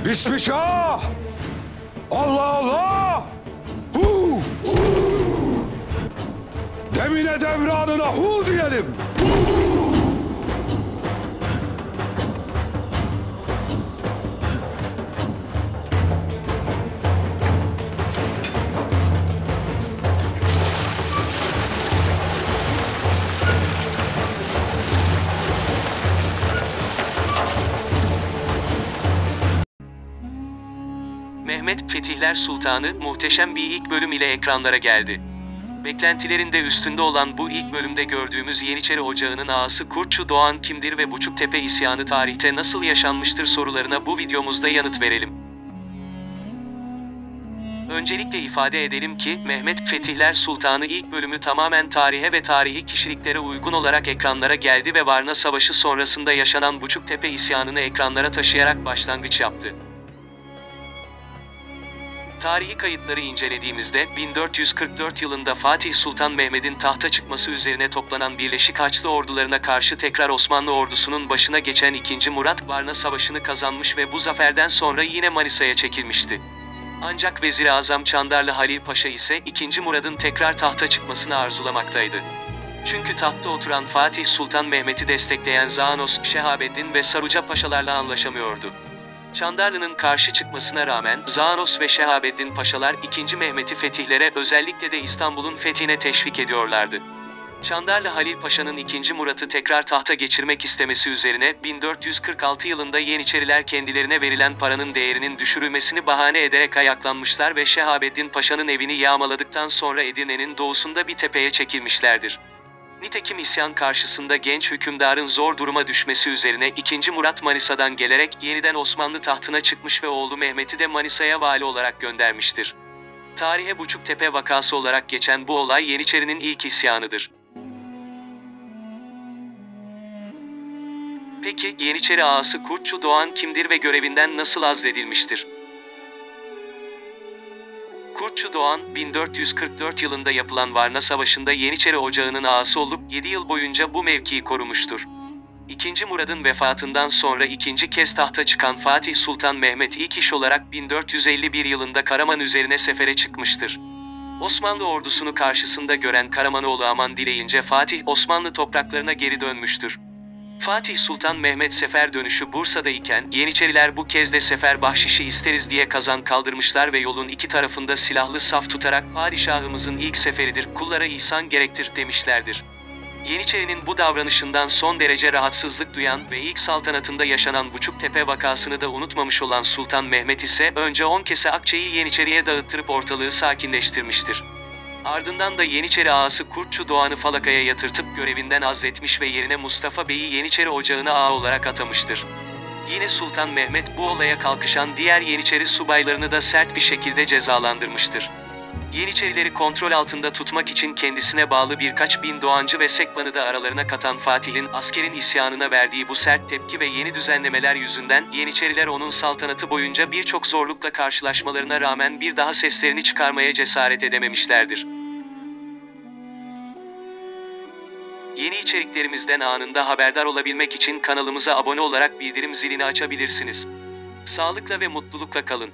Bismillah! Allah Allah! Hu! Demine devranına hu diyelim. Mehmet Fetihler Sultanı muhteşem bir ilk bölüm ile ekranlara geldi. Beklentilerin de üstünde olan bu ilk bölümde gördüğümüz Yeniçeri Ocağı'nın ağası Kurtçu Doğan kimdir ve Buçuktepe isyanı tarihte nasıl yaşanmıştır sorularına bu videomuzda yanıt verelim. Öncelikle ifade edelim ki, Mehmet Fetihler Sultanı ilk bölümü tamamen tarihe ve tarihi kişiliklere uygun olarak ekranlara geldi ve Varna Savaşı sonrasında yaşanan Buçuktepe isyanını ekranlara taşıyarak başlangıç yaptı. Tarihi kayıtları incelediğimizde 1444 yılında Fatih Sultan Mehmet'in tahta çıkması üzerine toplanan Birleşik Haçlı ordularına karşı tekrar Osmanlı ordusunun başına geçen 2. Murat Varna Savaşı'nı kazanmış ve bu zaferden sonra yine Manisa'ya çekilmişti. Ancak Vezir-i Azam Çandarlı Halil Paşa ise 2. Murad'ın tekrar tahta çıkmasını arzulamaktaydı. Çünkü tahtta oturan Fatih Sultan Mehmet'i destekleyen Zağnos, Şehabeddin ve Saruca Paşalarla anlaşamıyordu. Çandarlı'nın karşı çıkmasına rağmen Zağnos ve Şehabeddin Paşalar 2. Mehmet'i fetihlere, özellikle de İstanbul'un fethine teşvik ediyorlardı. Çandarlı Halil Paşa'nın 2. Murat'ı tekrar tahta geçirmek istemesi üzerine 1446 yılında Yeniçeriler kendilerine verilen paranın değerinin düşürülmesini bahane ederek ayaklanmışlar ve Şehabeddin Paşa'nın evini yağmaladıktan sonra Edirne'nin doğusunda bir tepeye çekilmişlerdir. Nitekim isyan karşısında genç hükümdarın zor duruma düşmesi üzerine 2. Murat Manisa'dan gelerek yeniden Osmanlı tahtına çıkmış ve oğlu Mehmet'i de Manisa'ya vali olarak göndermiştir. Tarihe Buçuktepe vakası olarak geçen bu olay Yeniçeri'nin ilk isyanıdır. Peki Yeniçeri ağası Kurtçu Doğan kimdir ve görevinden nasıl azledilmiştir? Kurtçu Doğan, 1444 yılında yapılan Varna Savaşı'nda Yeniçeri Ocağı'nın ağası olup 7 yıl boyunca bu mevkiyi korumuştur. 2. Murad'ın vefatından sonra ikinci kez tahta çıkan Fatih Sultan Mehmet ilk iş olarak 1451 yılında Karaman üzerine sefere çıkmıştır. Osmanlı ordusunu karşısında gören Karamanoğlu aman dileyince Fatih Osmanlı topraklarına geri dönmüştür. Fatih Sultan Mehmet sefer dönüşü Bursa'da iken, Yeniçeriler bu kez de sefer bahşişi isteriz diye kazan kaldırmışlar ve yolun iki tarafında silahlı saf tutarak "Padişahımızın ilk seferidir, kullara ihsan gerektir" demişlerdir. Yeniçerinin bu davranışından son derece rahatsızlık duyan ve ilk saltanatında yaşanan Buçuktepe vakasını da unutmamış olan Sultan Mehmet ise önce 10 kese akçeyi Yeniçeriye dağıttırıp ortalığı sakinleştirmiştir. Ardından da Yeniçeri ağası Kurtçu Doğan'ı falakaya yatırtıp görevinden azletmiş ve yerine Mustafa Bey'i Yeniçeri Ocağı'na ağa olarak atamıştır. Yine Sultan Mehmet bu olaya kalkışan diğer Yeniçeri subaylarını da sert bir şekilde cezalandırmıştır. Yeniçerileri kontrol altında tutmak için kendisine bağlı birkaç bin Doğancı ve Sekban'ı da aralarına katan Fatih'in askerin isyanına verdiği bu sert tepki ve yeni düzenlemeler yüzünden Yeniçeriler onun saltanatı boyunca birçok zorlukla karşılaşmalarına rağmen bir daha seslerini çıkarmaya cesaret edememişlerdir. Yeni içeriklerimizden anında haberdar olabilmek için kanalımıza abone olarak bildirim zilini açabilirsiniz. Sağlıkla ve mutlulukla kalın.